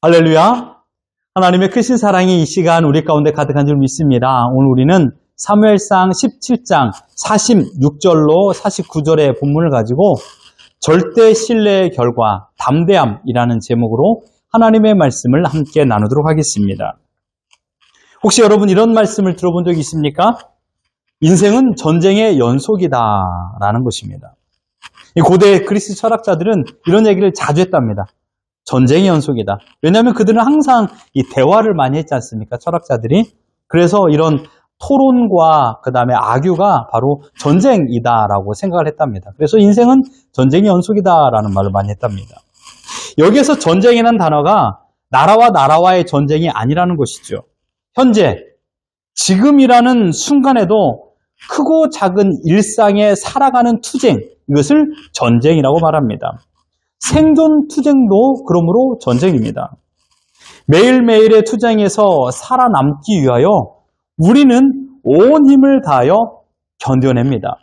할렐루야. 하나님의 크신 사랑이 이 시간 우리 가운데 가득한 줄 믿습니다. 오늘 우리는 사무엘상 17장 46절로 49절의 본문을 가지고 절대 신뢰의 결과 담대함이라는 제목으로 하나님의 말씀을 함께 나누도록 하겠습니다. 혹시 여러분 이런 말씀을 들어본 적이 있습니까? 인생은 전쟁의 연속이다라는 것입니다. 고대 그리스 철학자들은 이런 얘기를 자주 했답니다. 전쟁의 연속이다. 왜냐하면 그들은 항상 이 대화를 많이 했지 않습니까? 철학자들이. 그래서 이런 토론과 그 다음에 악유가 바로 전쟁이다라고 생각을 했답니다. 그래서 인생은 전쟁의 연속이다라는 말을 많이 했답니다. 여기에서 전쟁이라는 단어가 나라와 나라와의 전쟁이 아니라는 것이죠. 현재, 지금이라는 순간에도 크고 작은 일상에 살아가는 투쟁, 이것을 전쟁이라고 말합니다. 생존 투쟁도 그러므로 전쟁입니다. 매일매일의 투쟁에서 살아남기 위하여 우리는 온 힘을 다하여 견뎌냅니다.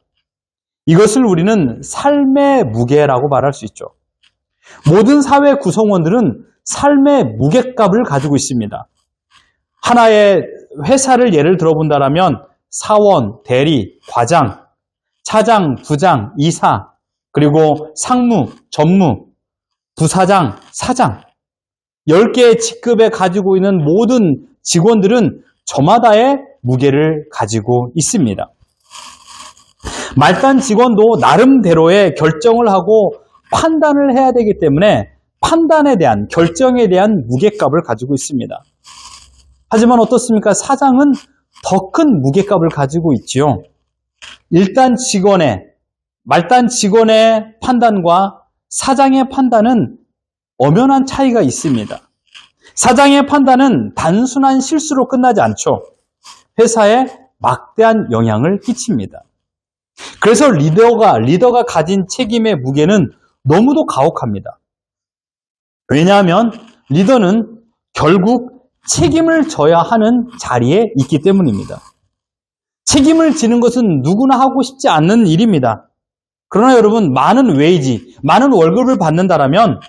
이것을 우리는 삶의 무게라고 말할 수 있죠. 모든 사회 구성원들은 삶의 무게값을 가지고 있습니다. 하나의 회사를 예를 들어본다면 사원, 대리, 과장, 차장, 부장, 이사, 그리고 상무, 전무, 부사장, 사장 10개의 직급에 가지고 있는 모든 직원들은 저마다의 무게를 가지고 있습니다. 말단 직원도 나름대로의 결정을 하고 판단을 해야 되기 때문에 판단에 대한, 결정에 대한 무게값을 가지고 있습니다. 하지만 어떻습니까? 사장은 더 큰 무게값을 가지고 있지요. 말단 직원의 판단과 사장의 판단은 엄연한 차이가 있습니다. 사장의 판단은 단순한 실수로 끝나지 않죠. 회사에 막대한 영향을 끼칩니다. 그래서 리더가 가진 책임의 무게는 너무도 가혹합니다. 왜냐하면 리더는 결국 책임을 져야 하는 자리에 있기 때문입니다. 책임을 지는 것은 누구나 하고 싶지 않는 일입니다. 그러나 여러분, 많은 월급을 받는다라면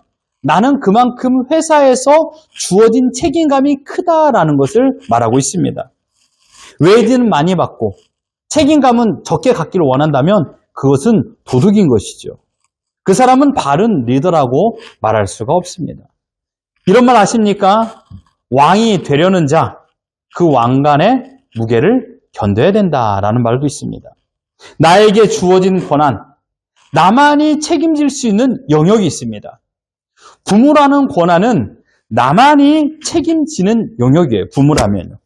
나는 그만큼 회사에서 주어진 책임감이 크다라는 것을 말하고 있습니다. 웨이지는 많이 받고 책임감은 적게 갖기를 원한다면 그것은 도둑인 것이죠. 그 사람은 바른 리더라고 말할 수가 없습니다. 이런 말 아십니까? 왕이 되려는 자, 그 왕관의 무게를 견뎌야 된다라는 말도 있습니다. 나에게 주어진 권한, 나만이 책임질 수 있는 영역이 있습니다. 부모라는 권한은 나만이 책임지는 영역이에요. 부모라면요.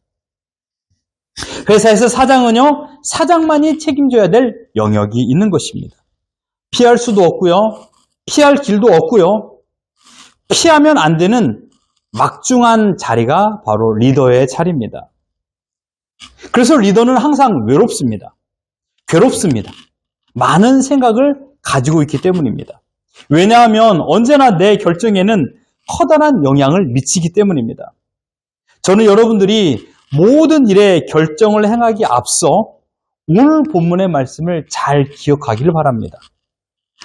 회사에서 사장은요, 사장만이 책임져야 될 영역이 있는 것입니다. 피할 수도 없고요. 피할 길도 없고요. 피하면 안 되는 막중한 자리가 바로 리더의 자리입니다. 그래서 리더는 항상 괴롭습니다. 많은 생각을 가지고 있기 때문입니다. 왜냐하면 언제나 내 결정에는 커다란 영향을 미치기 때문입니다. 저는 여러분들이 모든 일에 결정을 행하기 앞서 오늘 본문의 말씀을 잘 기억하기를 바랍니다.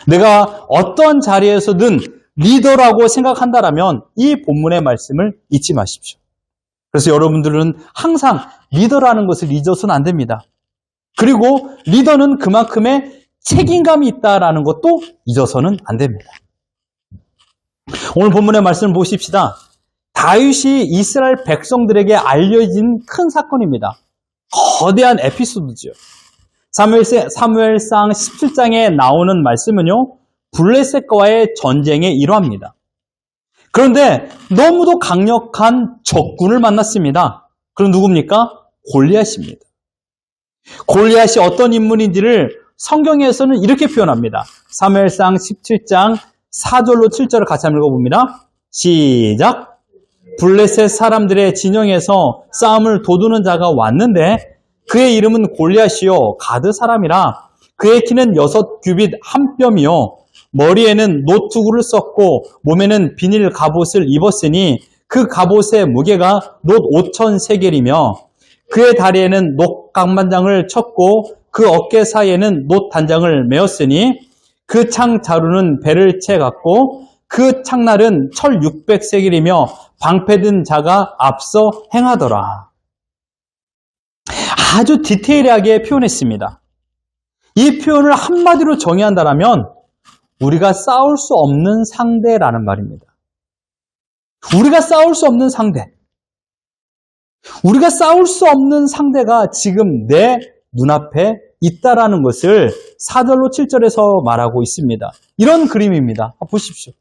내가 어떠한 자리에서든 리더라고 생각한다면 이 본문의 말씀을 잊지 마십시오. 그래서 여러분들은 항상 리더라는 것을 잊어서는 안 됩니다. 그리고 리더는 그만큼의 책임감이 있다라는 것도 잊어서는 안 됩니다. 오늘 본문의 말씀을 보십시다. 다윗이 이스라엘 백성들에게 알려진 큰 사건입니다. 거대한 에피소드죠. 사무엘상 17장에 나오는 말씀은요, 블레셋과의 전쟁의 일화입니다. 그런데 너무도 강력한 적군을 만났습니다. 그럼 누굽니까? 골리앗입니다. 골리앗이 어떤 인물인지를 성경에서는 이렇게 표현합니다. 사무엘상 17장 4절로 7절을 같이 한번 읽어봅니다. 시작! 블레셋 사람들의 진영에서 싸움을 도두는 자가 왔는데 그의 이름은 골리앗이요 가드 사람이라. 그의 키는 6규빗 한 뼘이요 머리에는 노투구를 썼고 몸에는 비닐 갑옷을 입었으니 그 갑옷의 무게가 놋 5천 세겔이며 그의 다리에는 녹 강반장을 쳤고 그 어깨 사이에는 놋 단장을 메었으니 그 창 자루는 배를 채 갔고 그 창날은 철 600세겔이며 방패든 자가 앞서 행하더라. 아주 디테일하게 표현했습니다. 이 표현을 한마디로 정의한다면 우리가 싸울 수 없는 상대라는 말입니다. 우리가 싸울 수 없는 상대. 우리가 싸울 수 없는 상대가 지금 내 눈앞에 있다라는 것을 4절로 7절에서 말하고 있습니다. 이런 그림입니다. 보십시오.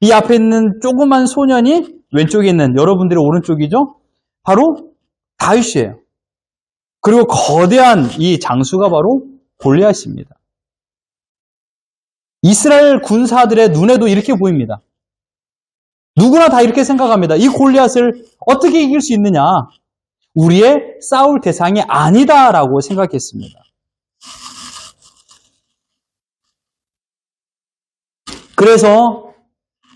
이 앞에 있는 조그만 소년이 왼쪽에 있는 여러분들의 오른쪽이죠? 바로 다윗이에요. 그리고 거대한 이 장수가 바로 골리앗입니다. 이스라엘 군사들의 눈에도 이렇게 보입니다. 누구나 다 이렇게 생각합니다. 이 골리앗을 어떻게 이길 수 있느냐? 우리의 싸울 대상이 아니다라고 생각했습니다. 그래서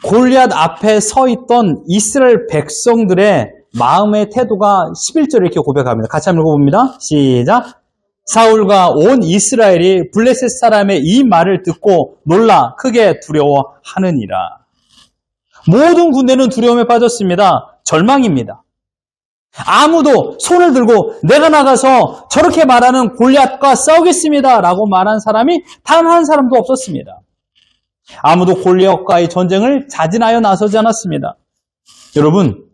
골리앗 앞에 서 있던 이스라엘 백성들의 마음의 태도가 11절에 이렇게 고백합니다. 같이 한번 읽어봅니다. 시작. 사울과 온 이스라엘이 블레셋 사람의 이 말을 듣고 놀라 크게 두려워하느니라. 모든 군대는 두려움에 빠졌습니다. 절망입니다. 아무도 손을 들고 내가 나가서 저렇게 말하는 골리앗과 싸우겠습니다 라고 말한 사람이 단 한 사람도 없었습니다. 아무도 골리앗과의 전쟁을 자진하여 나서지 않았습니다. 여러분,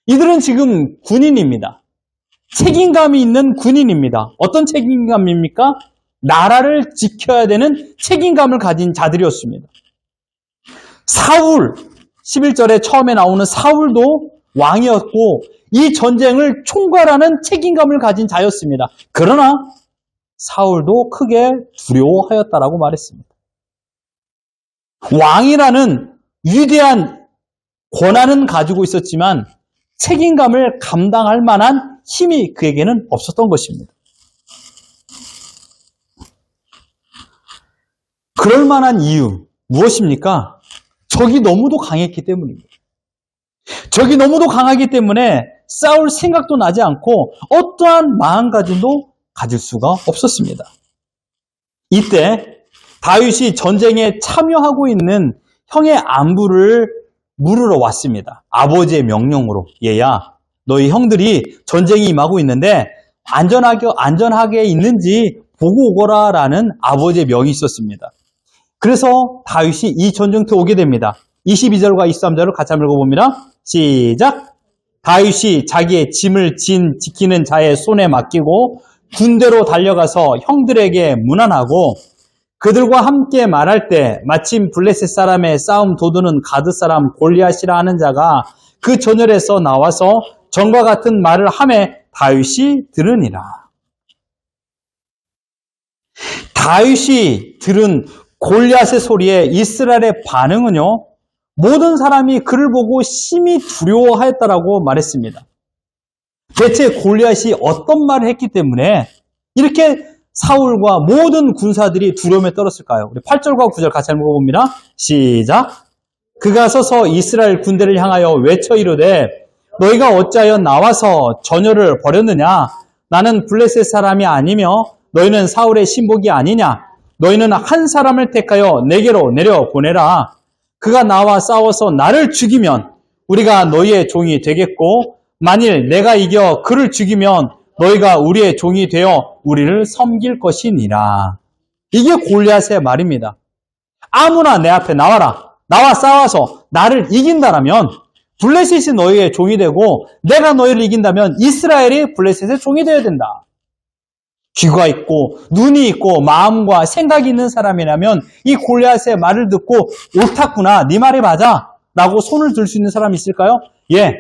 이들은 지금 군인입니다. 책임감이 있는 군인입니다. 어떤 책임감입니까? 나라를 지켜야 되는 책임감을 가진 자들이었습니다. 사울, 11절에 처음에 나오는 사울도 왕이었고 이 전쟁을 총괄하는 책임감을 가진 자였습니다. 그러나 사울도 크게 두려워하였다라고 말했습니다. 왕이라는 위대한 권한은 가지고 있었지만 책임감을 감당할 만한 힘이 그에게는 없었던 것입니다. 그럴 만한 이유 무엇입니까? 적이 너무도 강했기 때문입니다. 적이 너무도 강하기 때문에 싸울 생각도 나지 않고 어떠한 마음가짐도 가질 수가 없었습니다. 이때 다윗이 전쟁에 참여하고 있는 형의 안부를 물으러 왔습니다. 아버지의 명령으로. 얘야, 너희 형들이 전쟁이 임하고 있는데 안전하게 있는지 보고 오거라 라는 아버지의 명이 있었습니다. 그래서 다윗이 이 전쟁터에 오게 됩니다. 22절과 23절을 같이 한번 읽어봅니다. 시작! 다윗이 자기의 짐을 지키는 자의 손에 맡기고 군대로 달려가서 형들에게 문안하고 그들과 함께 말할 때 마침 블레셋 사람의 싸움 도두는 가드 사람 골리앗이라 하는 자가 그 전열에서 나와서 전과 같은 말을 하매 다윗이 들으니라. 다윗이 들은 골리앗의 소리에 이스라엘의 반응은요, 모든 사람이 그를 보고 심히 두려워하였다라고 말했습니다. 대체 골리앗이 어떤 말을 했기 때문에 이렇게 사울과 모든 군사들이 두려움에 떨었을까요? 우리 8절과 9절 같이 한번 읽어봅니다. 시작! 그가 서서 이스라엘 군대를 향하여 외쳐 이르되 너희가 어찌하여 나와서 전열을 버렸느냐? 나는 블레셋 사람이 아니며 너희는 사울의 신복이 아니냐? 너희는 한 사람을 택하여 내게로 내려 보내라. 그가 나와 싸워서 나를 죽이면 우리가 너희의 종이 되겠고 만일 내가 이겨 그를 죽이면 너희가 우리의 종이 되어 우리를 섬길 것이니라. 이게 골리앗의 말입니다. 아무나 내 앞에 나와라. 나와 싸워서 나를 이긴다라면 블레셋이 너희의 종이 되고 내가 너희를 이긴다면 이스라엘이 블레셋의 종이 되어야 된다. 귀가 있고 눈이 있고 마음과 생각이 있는 사람이라면 이 골리앗의 말을 듣고 옳았구나, 네 말이 맞아 라고 손을 들 수 있는 사람이 있을까요? 예,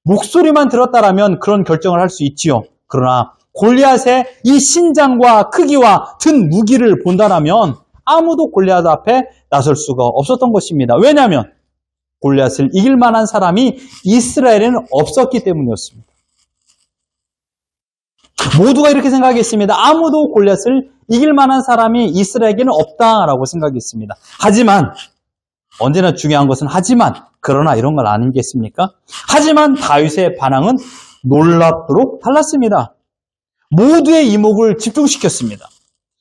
목소리만 들었다라면 그런 결정을 할 수 있지요. 그러나 골리앗의 이 신장과 크기와 든 무기를 본다라면 아무도 골리앗 앞에 나설 수가 없었던 것입니다. 왜냐하면 골리앗을 이길 만한 사람이 이스라엘에는 없었기 때문이었습니다. 모두가 이렇게 생각했습니다. 아무도 골리앗을 이길 만한 사람이 이스라엘에게는 없다라고 생각했습니다. 하지만 언제나 중요한 것은 그러나 이런 건 아니겠습니까? 하지만 다윗의 반항은 놀랍도록 달랐습니다. 모두의 이목을 집중시켰습니다.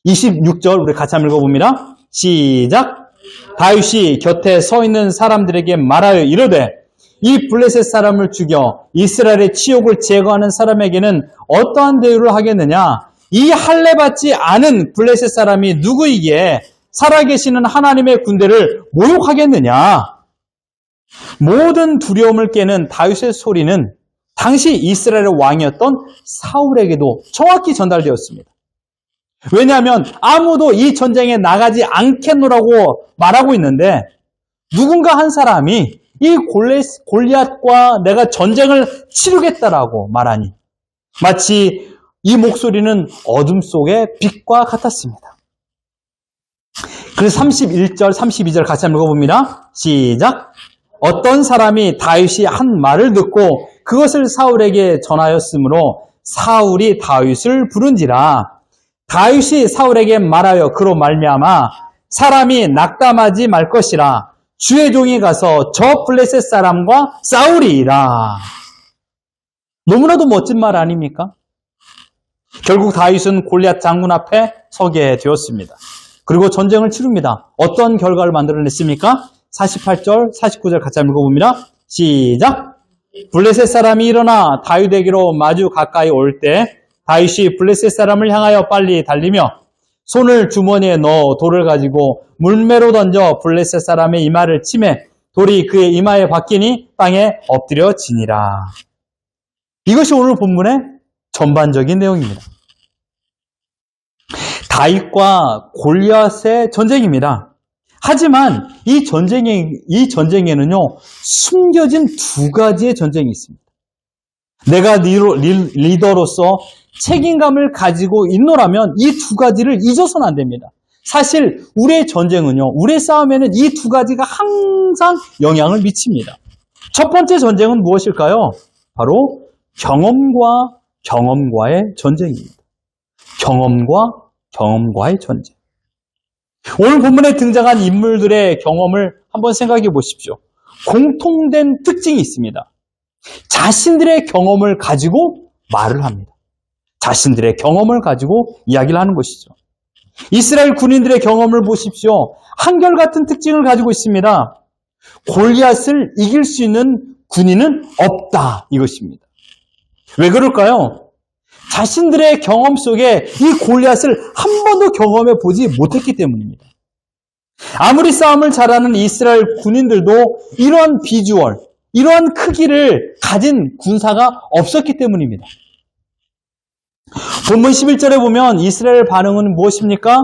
26절 우리 같이 한번 읽어봅니다. 시작! 다윗이 곁에 서 있는 사람들에게 말하여 이르되 이 블레셋 사람을 죽여 이스라엘의 치욕을 제거하는 사람에게는 어떠한 대우를 하겠느냐? 이 할례 받지 않은 블레셋 사람이 누구이기에 살아계시는 하나님의 군대를 모욕하겠느냐? 모든 두려움을 깨는 다윗의 소리는 당시 이스라엘의 왕이었던 사울에게도 정확히 전달되었습니다. 왜냐하면 아무도 이 전쟁에 나가지 않겠노라고 말하고 있는데 누군가 한 사람이 이 골리앗과 내가 전쟁을 치르겠다라고 말하니 마치 이 목소리는 어둠 속의 빛과 같았습니다. 그래서 31절, 32절 같이 한번 읽어봅니다. 시작! 어떤 사람이 다윗이 한 말을 듣고 그것을 사울에게 전하였으므로 사울이 다윗을 부른지라. 다윗이 사울에게 말하여 그로 말미암아 사람이 낙담하지 말 것이라. 주의 종이 가서 저 블레셋 사람과 싸우리이다. 너무나도 멋진 말 아닙니까? 결국 다윗은 골리앗 장군 앞에 서게 되었습니다. 그리고 전쟁을 치릅니다. 어떤 결과를 만들어냈습니까? 48절, 49절 같이 한번 읽어봅니다. 시작! 블레셋 사람이 일어나 다윗에게로 마주 가까이 올 때 다윗이 블레셋 사람을 향하여 빨리 달리며 손을 주머니에 넣어 돌을 가지고 물매로 던져 블레셋 사람의 이마를 치매 돌이 그의 이마에 박히니 땅에 엎드려 지니라. 이것이 오늘 본문의 전반적인 내용입니다. 다윗과 골리앗의 전쟁입니다. 하지만 이 전쟁에는요, 숨겨진 두 가지의 전쟁이 있습니다. 내가 리더로서 책임감을 가지고 있노라면 이 두 가지를 잊어서는 안 됩니다. 사실 우리의 전쟁은요, 우리의 싸움에는 이 두 가지가 항상 영향을 미칩니다. 첫 번째 전쟁은 무엇일까요? 바로 경험과의 전쟁입니다. 경험과의 전쟁. 오늘 본문에 등장한 인물들의 경험을 한번 생각해 보십시오. 공통된 특징이 있습니다. 자신들의 경험을 가지고 말을 합니다. 자신들의 경험을 가지고 이야기를 하는 것이죠. 이스라엘 군인들의 경험을 보십시오. 한결같은 특징을 가지고 있습니다. 골리앗을 이길 수 있는 군인은 없다, 이것입니다. 왜 그럴까요? 자신들의 경험 속에 이 골리앗을 한 번도 경험해 보지 못했기 때문입니다. 아무리 싸움을 잘하는 이스라엘 군인들도 이러한 비주얼, 이러한 크기를 가진 군사가 없었기 때문입니다. 본문 11절에 보면 이스라엘 반응은 무엇입니까?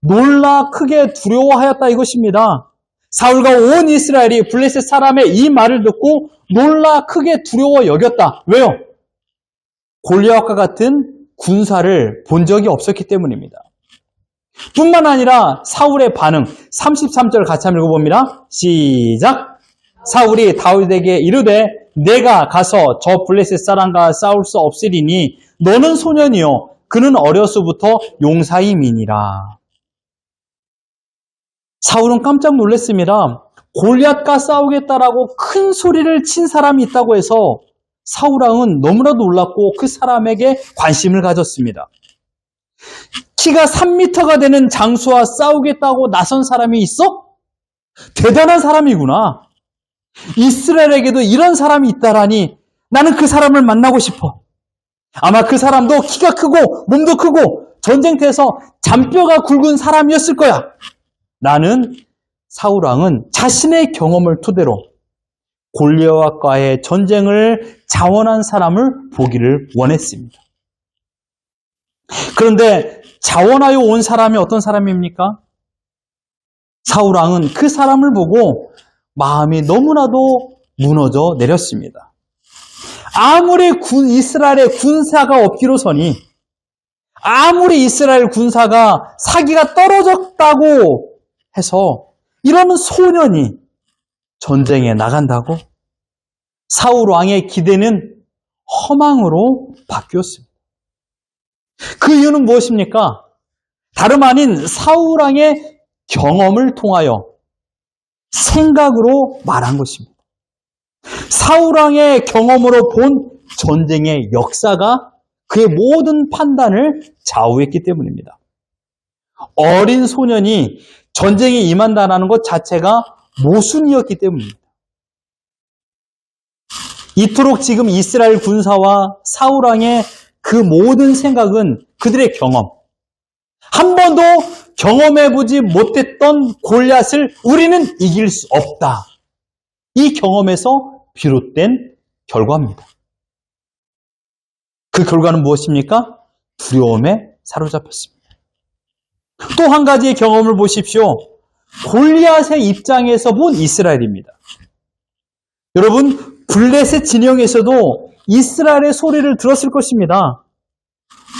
놀라 크게 두려워하였다, 이것입니다. 사울과 온 이스라엘이 블레셋 사람의 이 말을 듣고 놀라 크게 두려워 여겼다. 왜요? 골리앗과 같은 군사를 본 적이 없었기 때문입니다. 뿐만 아니라 사울의 반응, 33절 같이 한번 읽어봅니다. 시작! 사울이 다윗에게 이르되 내가 가서 저 블레셋 사람과 싸울 수 없으리니 너는 소년이요 그는 어려서부터 용사임이니라. 사울은 깜짝 놀랐습니다. 골리앗과 싸우겠다라고 큰 소리를 친 사람이 있다고 해서 사울 왕은 너무나도 놀랐고 그 사람에게 관심을 가졌습니다. 키가 3m가 되는 장수와 싸우겠다고 나선 사람이 있어? 대단한 사람이구나. 이스라엘에게도 이런 사람이 있다라니 나는 그 사람을 만나고 싶어. 아마 그 사람도 키가 크고 몸도 크고 전쟁터에서 잔뼈가 굵은 사람이었을 거야. 나는 사울 왕은 자신의 경험을 토대로 골리앗과의 전쟁을 자원한 사람을 보기를 원했습니다. 그런데 자원하여 온 사람이 어떤 사람입니까? 사울 왕은 그 사람을 보고 마음이 너무나도 무너져 내렸습니다. 아무리 이스라엘의 군사가 없기로서니, 아무리 이스라엘 군사가 사기가 떨어졌다고 해서 이런 소년이 전쟁에 나간다고? 사울 왕의 기대는 허망으로 바뀌었습니다. 그 이유는 무엇입니까? 다름 아닌 사울 왕의 경험을 통하여 생각으로 말한 것입니다. 사울 왕의 경험으로 본 전쟁의 역사가 그의 모든 판단을 좌우했기 때문입니다. 어린 소년이 전쟁에 임한다는 것 자체가 모순이었기 때문입니다. 이토록 지금 이스라엘 군사와 사울 왕의 그 모든 생각은 그들의 경험. 한 번도 경험해보지 못했던 골리앗을 우리는 이길 수 없다. 이 경험에서 비롯된 결과입니다. 그 결과는 무엇입니까? 두려움에 사로잡혔습니다. 또 한 가지의 경험을 보십시오. 골리앗의 입장에서 본 이스라엘입니다. 여러분, 블레셋 진영에서도 이스라엘의 소리를 들었을 것입니다.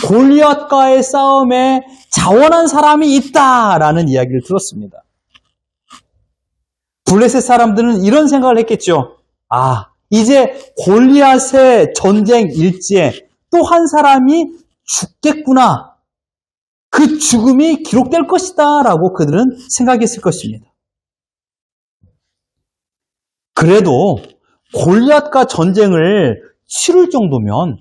골리앗과의 싸움에 자원한 사람이 있다라는 이야기를 들었습니다. 블레셋 사람들은 이런 생각을 했겠죠. 아, 이제 골리앗의 전쟁 일지에 또 한 사람이 죽겠구나. 그 죽음이 기록될 것이다 라고 그들은 생각했을 것입니다. 그래도 골리앗과 전쟁을 치를 정도면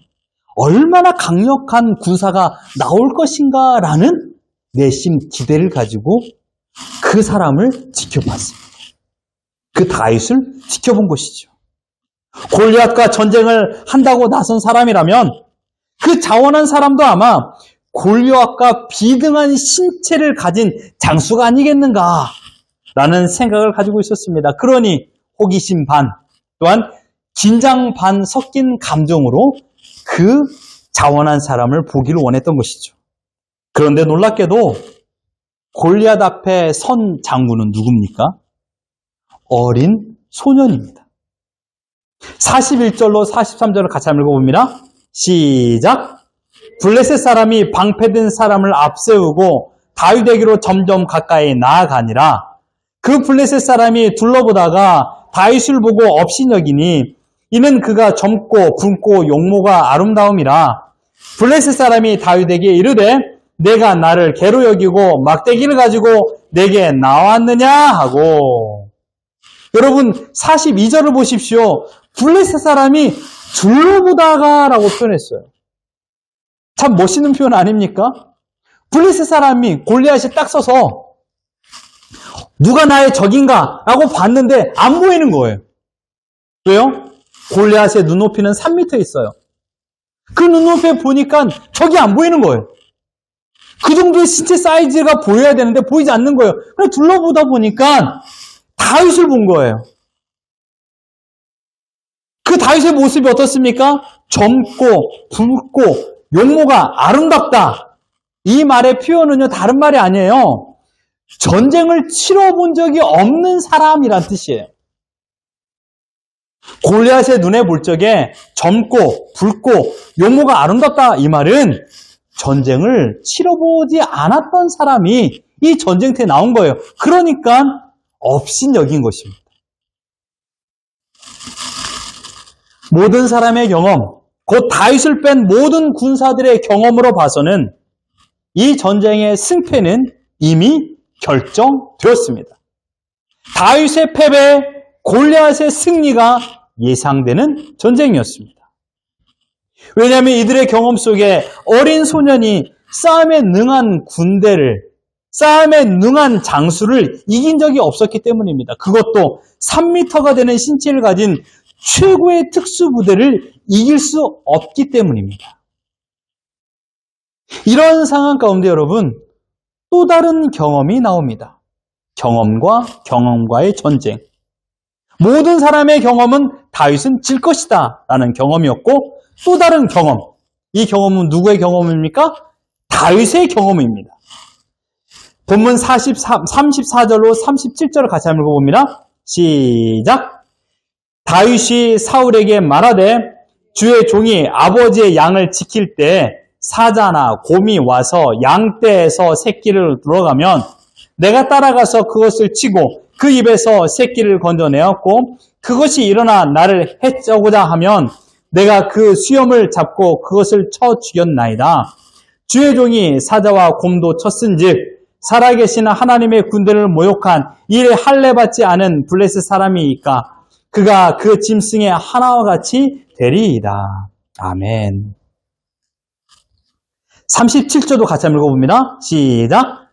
얼마나 강력한 군사가 나올 것인가 라는 내심 기대를 가지고 그 사람을 지켜봤습니다. 그 다윗을 지켜본 것이죠. 골리앗과 전쟁을 한다고 나선 사람이라면 그 자원한 사람도 아마 골리앗과 비등한 신체를 가진 장수가 아니겠는가 라는 생각을 가지고 있었습니다. 그러니 호기심 반 또한 긴장 반 섞인 감정으로 그 자원한 사람을 보기를 원했던 것이죠. 그런데 놀랍게도 골리앗 앞에 선 장군은 누굽니까? 어린 소년입니다. 41절로 43절을 같이 한번 읽어봅니다. 시작! 블레셋 사람이 방패든 사람을 앞세우고 다윗에게로 점점 가까이 나아가니라. 그 블레셋 사람이 둘러보다가 다윗을 보고 업신여기니 이는 그가 젊고 붉고 용모가 아름다움이라. 블레셋 사람이 다윗에게 이르되 내가 나를 개로 여기고 막대기를 가지고 내게 나왔느냐 하고. 여러분 42절을 보십시오. 블레셋 사람이 둘러보다가 라고 표현했어요. 참 멋있는 표현 아닙니까? 블레셋 사람이 골리앗이 딱 서서 누가 나의 적인가 라고 봤는데 안 보이는 거예요. 왜요? 골리앗의 눈높이는 3m 있어요. 그 눈높이에 보니까 적이 안 보이는 거예요. 그 정도의 신체 사이즈가 보여야 되는데 보이지 않는 거예요. 그래서 둘러보다 보니까 다윗을 본 거예요. 그 다윗의 모습이 어떻습니까? 젊고 붉고 용모가 아름답다. 이 말의 표현은요 다른 말이 아니에요. 전쟁을 치러본 적이 없는 사람이란 뜻이에요. 골리앗의 눈에 볼 적에 젊고 붉고 용모가 아름답다 이 말은 전쟁을 치러보지 않았던 사람이 이 전쟁터에 나온 거예요. 그러니까 업신여긴 것입니다. 모든 사람의 경험, 곧 다윗을 뺀 모든 군사들의 경험으로 봐서는 이 전쟁의 승패는 이미 결정되었습니다. 다윗의 패배, 골리앗의 승리가 예상되는 전쟁이었습니다. 왜냐하면 이들의 경험 속에 어린 소년이 싸움에 능한 군대를, 싸움에 능한 장수를 이긴 적이 없었기 때문입니다. 그것도 3m가 되는 신체를 가진 최고의 특수부대를 이길 수 없기 때문입니다. 이런 상황 가운데 여러분, 또 다른 경험이 나옵니다. 경험과의 전쟁. 모든 사람의 경험은 다윗은 질 것이다 라는 경험이었고 또 다른 경험. 이 경험은 누구의 경험입니까? 다윗의 경험입니다. 본문 34절로 37절을 같이 한번 읽어봅니다. 시작! 다윗이 사울에게 말하되 주의 종이 아버지의 양을 지킬 때 사자나 곰이 와서 양떼에서 새끼를 들어가면 내가 따라가서 그것을 치고 그 입에서 새끼를 건져내었고 그것이 일어나 나를 해쳐고자 하면 내가 그 수염을 잡고 그것을 쳐 죽였나이다. 주의 종이 사자와 곰도 쳤은즉 살아계신 하나님의 군대를 모욕한 일에 할례받지 않은 블레셋 사람이니까 그가 그 짐승의 하나와 같이 되리이다. 아멘. 37절도 같이 한번 읽어봅니다. 시작!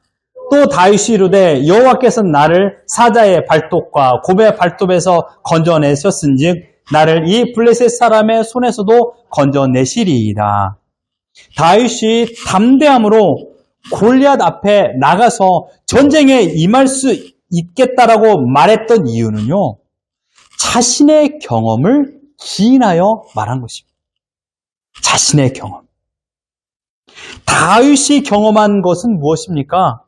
또 다윗이 이르되 여호와께서 나를 사자의 발톱과 곰의 발톱에서 건져내셨은즉 나를 이 블레셋 사람의 손에서도 건져내시리이다. 다윗이 담대함으로 골리앗 앞에 나가서 전쟁에 임할 수 있겠다라고 말했던 이유는요, 자신의 경험을 기인하여 말한 것입니다. 자신의 경험. 다윗이 경험한 것은 무엇입니까?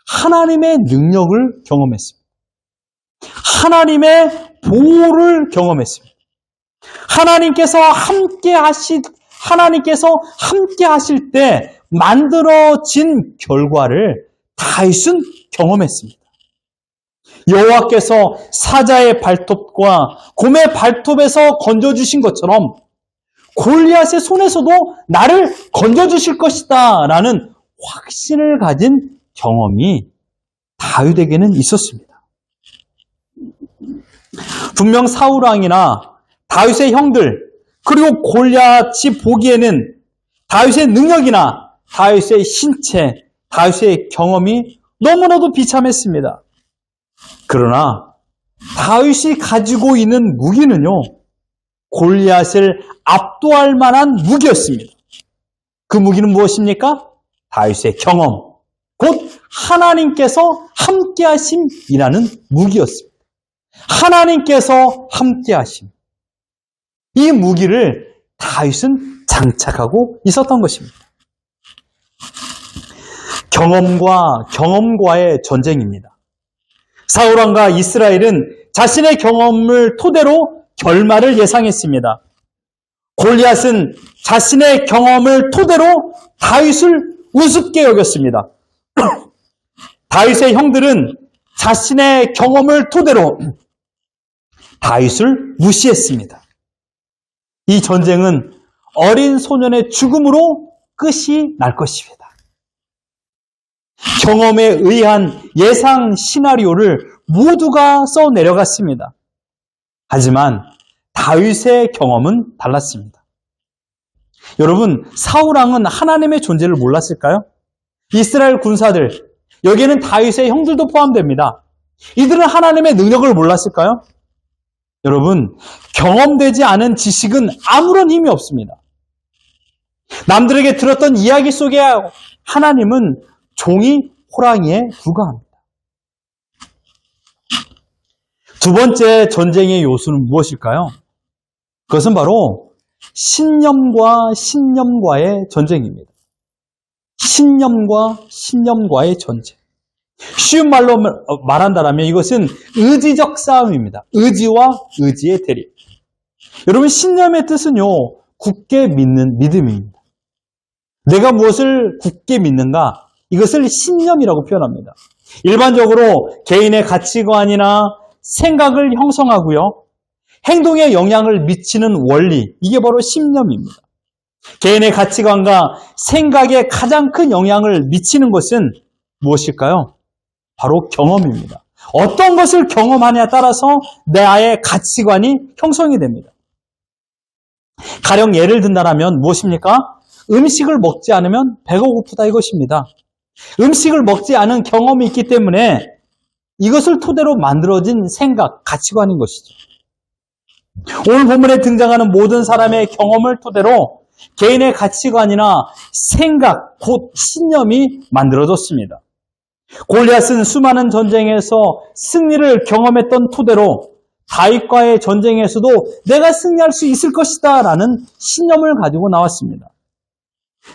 하나님의 능력을 경험했습니다. 하나님의 보호를 경험했습니다. 하나님께서 함께 하실 때 만들어진 결과를 다윗은 경험했습니다. 여호와께서 사자의 발톱과 곰의 발톱에서 건져주신 것처럼 골리앗의 손에서도 나를 건져주실 것이다 라는 확신을 가진 경험이 다윗에게는 있었습니다. 분명 사울 왕이나 다윗의 형들 그리고 골리앗이 보기에는 다윗의 능력이나 다윗의 신체, 다윗의 경험이 너무나도 비참했습니다. 그러나 다윗이 가지고 있는 무기는요, 골리앗을 압도할 만한 무기였습니다. 그 무기는 무엇입니까? 다윗의 경험, 곧 하나님께서 함께하심이라는 무기였습니다. 하나님께서 함께하심. 이 무기를 다윗은 장착하고 있었던 것입니다. 경험과의 전쟁입니다. 사울왕과 이스라엘은 자신의 경험을 토대로 결말을 예상했습니다. 골리앗은 자신의 경험을 토대로 다윗을 우습게 여겼습니다. 다윗의 형들은 자신의 경험을 토대로 다윗을 무시했습니다. 이 전쟁은 어린 소년의 죽음으로 끝이 날 것입니다. 경험에 의한 예상 시나리오를 모두가 써내려갔습니다. 하지만 다윗의 경험은 달랐습니다. 여러분, 사울왕은 하나님의 존재를 몰랐을까요? 이스라엘 군사들, 여기에는 다윗의 형들도 포함됩니다. 이들은 하나님의 능력을 몰랐을까요? 여러분, 경험되지 않은 지식은 아무런 힘이 없습니다. 남들에게 들었던 이야기 속에 하나님은 종이 호랑이에 불과합니다. 두 번째 전쟁의 요소는 무엇일까요? 그것은 바로 신념과 신념과의 전쟁입니다. 신념과 신념과의 전쟁. 쉬운 말로 말한다면 이것은 의지적 싸움입니다. 의지와 의지의 대립. 여러분, 신념의 뜻은요, 굳게 믿는 믿음입니다. 내가 무엇을 굳게 믿는가? 이것을 신념이라고 표현합니다. 일반적으로 개인의 가치관이나 생각을 형성하고요, 행동에 영향을 미치는 원리, 이게 바로 신념입니다. 개인의 가치관과 생각에 가장 큰 영향을 미치는 것은 무엇일까요? 바로 경험입니다. 어떤 것을 경험하냐에 따라서 나의 가치관이 형성이 됩니다. 가령 예를 든다면 무엇입니까? 음식을 먹지 않으면 배가 고프다 이것입니다. 음식을 먹지 않은 경험이 있기 때문에 이것을 토대로 만들어진 생각, 가치관인 것이죠. 오늘 본문에 등장하는 모든 사람의 경험을 토대로 개인의 가치관이나 생각, 곧 신념이 만들어졌습니다. 골리앗은 수많은 전쟁에서 승리를 경험했던 토대로 다윗과의 전쟁에서도 내가 승리할 수 있을 것이다 라는 신념을 가지고 나왔습니다.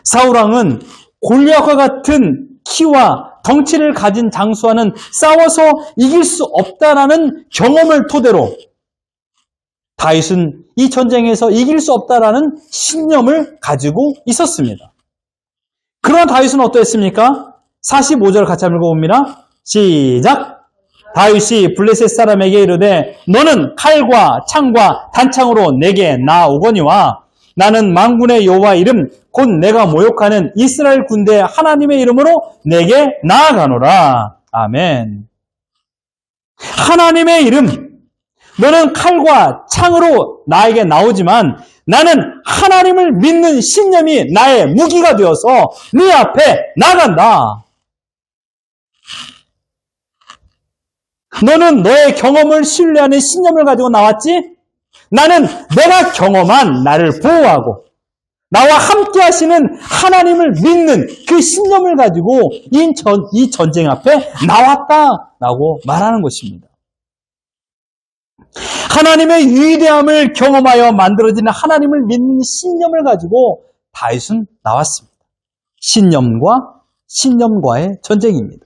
사울왕은 골리앗과 같은 키와 덩치를 가진 장수와는 싸워서 이길 수 없다라는 경험을 토대로 다윗은 이 전쟁에서 이길 수 없다라는 신념을 가지고 있었습니다. 그러나 다윗은 어떠했습니까? 45절 같이 한번 읽어봅니다. 시작! 다윗이 블레셋 사람에게 이르되 너는 칼과 창과 단창으로 내게 나오거니와 나는 만군의 여호와 이름 곧 내가 모욕하는 이스라엘 군대 하나님의 이름으로 내게 나아가노라. 아멘. 하나님의 이름, 너는 칼과 창으로 나에게 나오지만 나는 하나님을 믿는 신념이 나의 무기가 되어서 네 앞에 나간다. 너는 너의 경험을 신뢰하는 신념을 가지고 나왔지? 나는 내가 경험한 나를 보호하고 나와 함께 하시는 하나님을 믿는 그 신념을 가지고 이 전쟁 앞에 나왔다라고 말하는 것입니다. 하나님의 위대함을 경험하여 만들어지는 하나님을 믿는 신념을 가지고 다윗은 나왔습니다. 신념과의 전쟁입니다.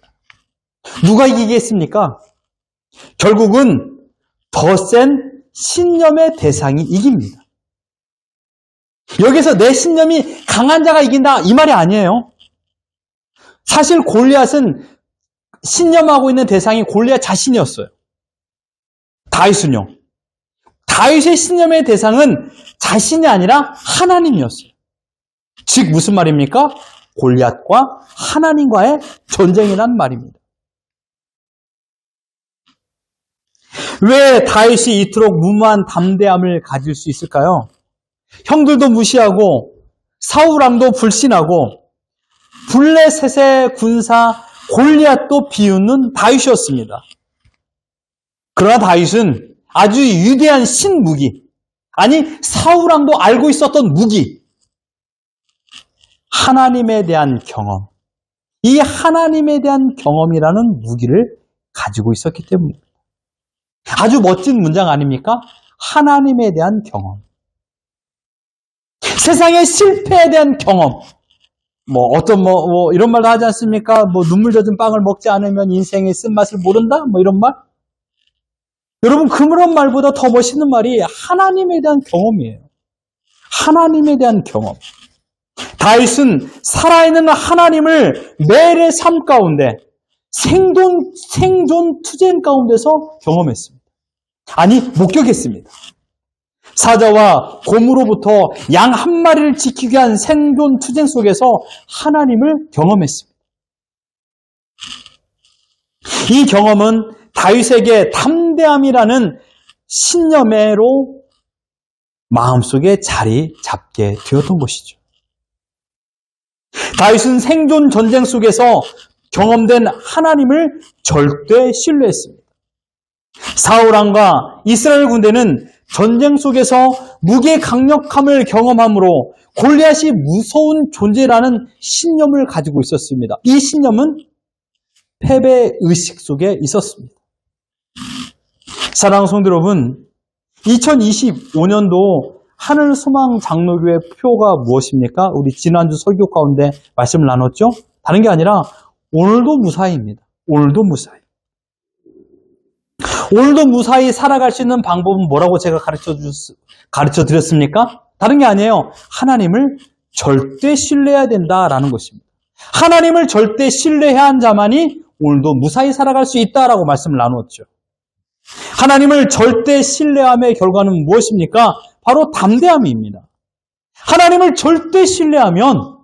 누가 이기겠습니까? 결국은 더 센 신념의 대상이 이깁니다. 여기서 내 신념이 강한 자가 이긴다 이 말이 아니에요. 사실 골리앗은 신념하고 있는 대상이 골리앗 자신이었어요. 다윗은요. 다윗의 신념의 대상은 자신이 아니라 하나님이었어요. 즉 무슨 말입니까? 골리앗과 하나님과의 전쟁이란 말입니다. 왜 다윗이 이토록 무모한 담대함을 가질 수 있을까요? 형들도 무시하고 사울왕도 불신하고 블레셋의 군사 골리앗도 비웃는 다윗이었습니다. 그러나 다윗은 아주 위대한 신무기, 아니 사울왕도 알고 있었던 무기, 하나님에 대한 경험, 이 하나님에 대한 경험이라는 무기를 가지고 있었기 때문입니다. 아주 멋진 문장 아닙니까? 하나님에 대한 경험. 세상의 실패에 대한 경험. 이런 말도 하지 않습니까? 눈물 젖은 빵을 먹지 않으면 인생의 쓴맛을 모른다? 이런 말? 여러분, 그런 말보다 더 멋있는 말이 하나님에 대한 경험이에요. 하나님에 대한 경험. 다윗은 살아있는 하나님을 매일의 삶 가운데 생존 투쟁 가운데서 경험했습니다. 아니, 목격했습니다. 사자와 곰으로부터 양 한 마리를 지키기 위한 생존 투쟁 속에서 하나님을 경험했습니다. 이 경험은 다윗에게 담대함이라는 신념으로 마음속에 자리 잡게 되었던 것이죠. 다윗은 생존 전쟁 속에서 경험된 하나님을 절대 신뢰했습니다. 사울왕과 이스라엘 군대는 전쟁 속에서 무기의 강력함을 경험함으로 골리앗이 무서운 존재라는 신념을 가지고 있었습니다. 이 신념은 패배의식 속에 있었습니다. 사랑하는 성도 여러분, 2025년도 하늘소망 장로교회 표가 무엇입니까? 우리 지난주 설교 가운데 말씀을 나눴죠? 다른 게 아니라 오늘도 무사히입니다. 오늘도 무사히. 오늘도 무사히 살아갈 수 있는 방법은 뭐라고 제가 가르쳐 드렸습니까? 다른 게 아니에요. 하나님을 절대 신뢰해야 된다라는 것입니다. 하나님을 절대 신뢰해야 한 자만이 오늘도 무사히 살아갈 수 있다라고 말씀을 나누었죠. 하나님을 절대 신뢰함의 결과는 무엇입니까? 바로 담대함입니다. 하나님을 절대 신뢰하면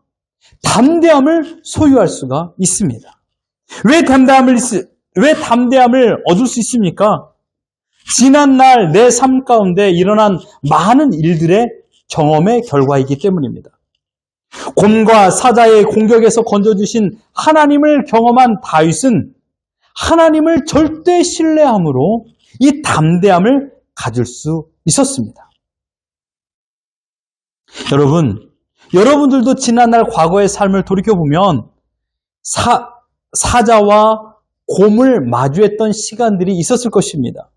담대함을 소유할 수가 있습니다. 왜 담대함을 얻을 수 있습니까? 지난날 내 삶 가운데 일어난 많은 일들의 경험의 결과이기 때문입니다. 곰과 사자의 공격에서 건져주신 하나님을 경험한 다윗은 하나님을 절대 신뢰함으로 이 담대함을 가질 수 있었습니다. 여러분들도 지난날 과거의 삶을 돌이켜보면 사자와 곰을 마주했던 시간들이 있었을 것입니다.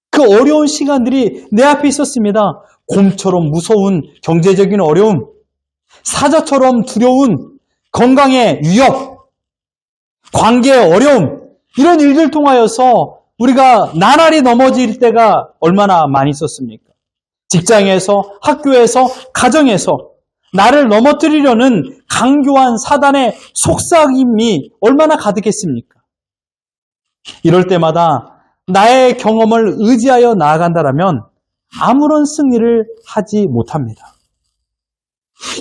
그 어려운 시간들이 내 앞에 있었습니다. 곰처럼 무서운 경제적인 어려움, 사자처럼 두려운 건강의 위협, 관계의 어려움, 이런 일들 통하여서 우리가 나날이 넘어질 때가 얼마나 많이 있었습니까? 직장에서, 학교에서, 가정에서 나를 넘어뜨리려는 강교한 사단의 속삭임이 얼마나 가득했습니까? 이럴 때마다 나의 경험을 의지하여 나아간다면 아무런 승리를 하지 못합니다.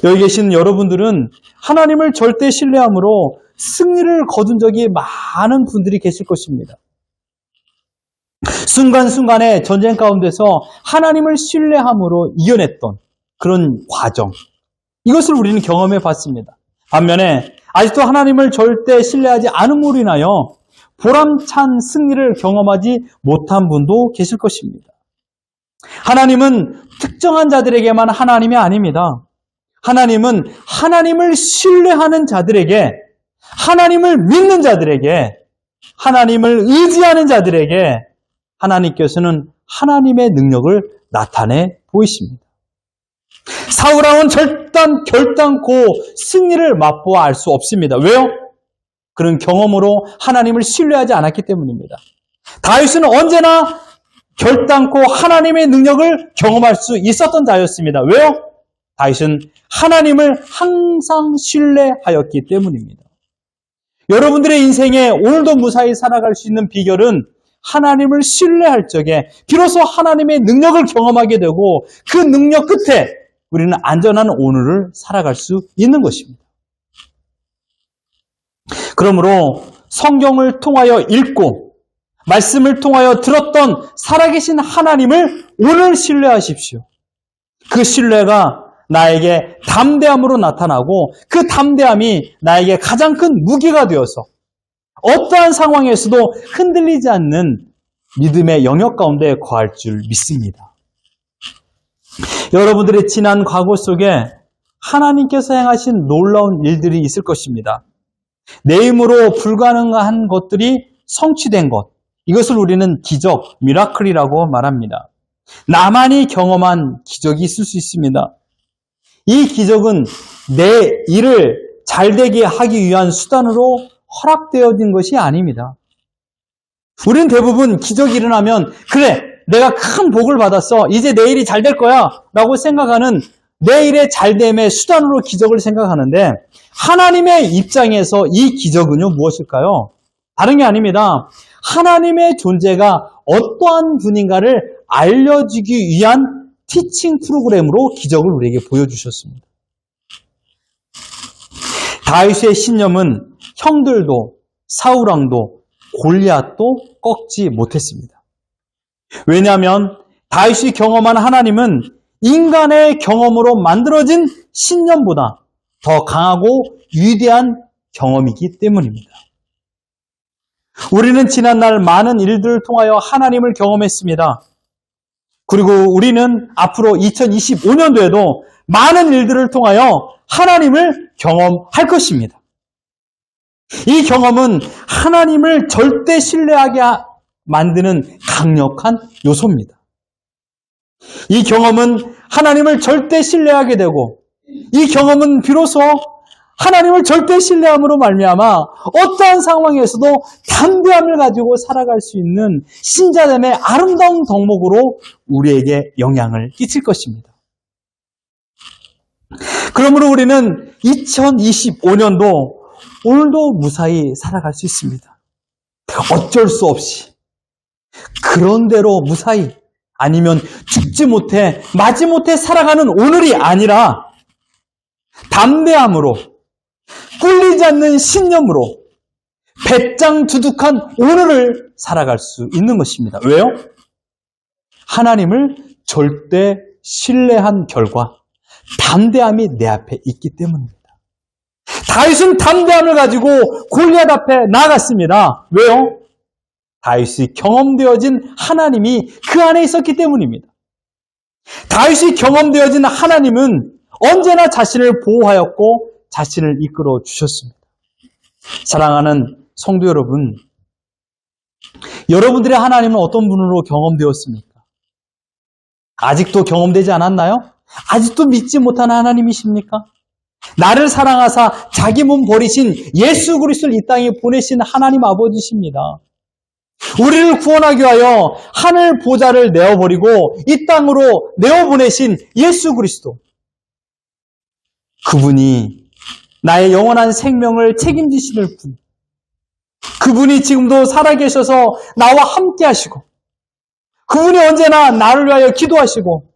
여기 계신 여러분들은 하나님을 절대 신뢰함으로 승리를 거둔 적이 많은 분들이 계실 것입니다. 순간순간의 전쟁 가운데서 하나님을 신뢰함으로 이겨냈던 그런 과정, 이것을 우리는 경험해 봤습니다. 반면에 아직도 하나님을 절대 신뢰하지 않음으로 인하여 보람찬 승리를 경험하지 못한 분도 계실 것입니다. 하나님은 특정한 자들에게만 하나님이 아닙니다. 하나님은 하나님을 신뢰하는 자들에게, 하나님을 믿는 자들에게, 하나님을 의지하는 자들에게 하나님께서는 하나님의 능력을 나타내 보이십니다. 사울왕은 결단코 승리를 맛보아 알 수 없습니다. 왜요? 그런 경험으로 하나님을 신뢰하지 않았기 때문입니다. 다윗은 언제나 결단코 하나님의 능력을 경험할 수 있었던 자였습니다. 왜요? 다윗은 하나님을 항상 신뢰하였기 때문입니다. 여러분들의 인생에 오늘도 무사히 살아갈 수 있는 비결은 하나님을 신뢰할 적에 비로소 하나님의 능력을 경험하게 되고 그 능력 끝에 우리는 안전한 오늘을 살아갈 수 있는 것입니다. 그러므로 성경을 통하여 읽고 말씀을 통하여 들었던 살아계신 하나님을 오늘 신뢰하십시오. 그 신뢰가 나에게 담대함으로 나타나고 그 담대함이 나에게 가장 큰 무기가 되어서 어떠한 상황에서도 흔들리지 않는 믿음의 영역 가운데 거할 줄 믿습니다. 여러분들의 지난 과거 속에 하나님께서 행하신 놀라운 일들이 있을 것입니다. 내 힘으로 불가능한 것들이 성취된 것, 이것을 우리는 기적, 미라클이라고 말합니다. 나만이 경험한 기적이 있을 수 있습니다. 이 기적은 내 일을 잘되게 하기 위한 수단으로 허락되어진 것이 아닙니다. 우리는 대부분 기적이 일어나면 그래, 내가 큰 복을 받았어. 이제 내 일이 잘 될 거야 라고 생각하는 내 일의 잘됨의 수단으로 기적을 생각하는데 하나님의 입장에서 이 기적은요 무엇일까요? 다른 게 아닙니다. 하나님의 존재가 어떠한 분인가를 알려주기 위한 티칭 프로그램으로 기적을 우리에게 보여주셨습니다. 다윗의 신념은 형들도 사울왕도 골리앗도 꺾지 못했습니다. 왜냐하면 다윗이 경험한 하나님은 인간의 경험으로 만들어진 신념보다 더 강하고 위대한 경험이기 때문입니다. 우리는 지난날 많은 일들을 통하여 하나님을 경험했습니다. 그리고 우리는 앞으로 2025년도에도 많은 일들을 통하여 하나님을 경험할 것입니다. 이 경험은 하나님을 절대 신뢰하게 만드는 강력한 요소입니다. 이 경험은 하나님을 절대 신뢰하게 되고 이 경험은 비로소 하나님을 절대 신뢰함으로 말미암아 어떠한 상황에서도 담대함을 가지고 살아갈 수 있는 신자됨의 아름다운 덕목으로 우리에게 영향을 끼칠 것입니다. 그러므로 우리는 2025년도 오늘도 무사히 살아갈 수 있습니다. 어쩔 수 없이 그런대로 무사히 아니면 죽지 못해 마지못해 살아가는 오늘이 아니라 담대함으로 꿀리지 않는 신념으로 배짱 두둑한 오늘을 살아갈 수 있는 것입니다. 왜요? 하나님을 절대 신뢰한 결과 담대함이 내 앞에 있기 때문입니다. 다윗은 담대함을 가지고 골리앗 앞에 나아갔습니다. 왜요? 다윗이 경험되어진 하나님이 그 안에 있었기 때문입니다. 다윗이 경험되어진 하나님은 언제나 자신을 보호하였고 자신을 이끌어 주셨습니다. 사랑하는 성도 여러분, 여러분들의 하나님은 어떤 분으로 경험되었습니까? 아직도 경험되지 않았나요? 아직도 믿지 못한 하나님이십니까? 나를 사랑하사 자기 몸 버리신 예수 그리스도를 이 땅에 보내신 하나님 아버지십니다. 우리를 구원하기 위하여 하늘 보좌를 내어버리고 이 땅으로 내어보내신 예수 그리스도. 그분이 나의 영원한 생명을 책임지시는 분. 그분이 지금도 살아계셔서 나와 함께 하시고 그분이 언제나 나를 위하여 기도하시고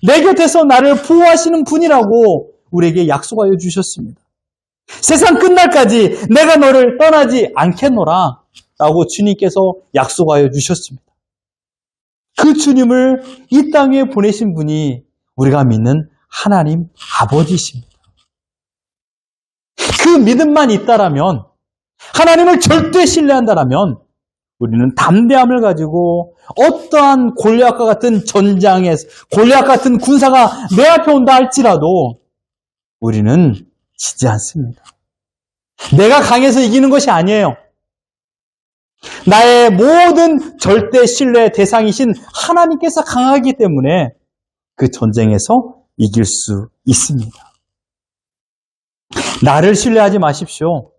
내 곁에서 나를 보호하시는 분이라고 우리에게 약속하여 주셨습니다. 세상 끝날까지 내가 너를 떠나지 않겠노라 라고 주님께서 약속하여 주셨습니다. 그 주님을 이 땅에 보내신 분이 우리가 믿는 하나님 아버지십니다. 그 믿음만 있다라면, 하나님을 절대 신뢰한다라면 우리는 담대함을 가지고 어떠한 골리앗과 같은 전장에서 골리앗 같은 군사가 내 앞에 온다 할지라도 우리는 지지 않습니다. 내가 강해서 이기는 것이 아니에요. 나의 모든 절대 신뢰의 대상이신 하나님께서 강하기 때문에 그 전쟁에서 이길 수 있습니다. 나를 신뢰하지 마십시오.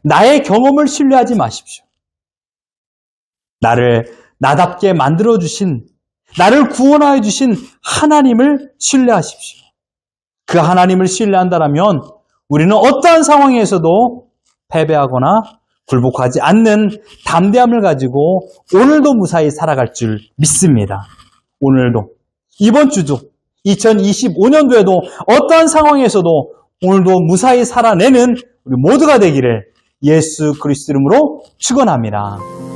나의 경험을 신뢰하지 마십시오. 나를 나답게 만들어주신, 나를 구원하여 주신 하나님을 신뢰하십시오. 그 하나님을 신뢰한다면 우리는 어떠한 상황에서도 패배하거나 굴복하지 않는 담대함을 가지고 오늘도 무사히 살아갈 줄 믿습니다. 오늘도, 이번 주도, 2025년도에도 어떠한 상황에서도 오늘도 무사히 살아내는 우리 모두가 되기를 예수 그리스도 이름으로 축원합니다.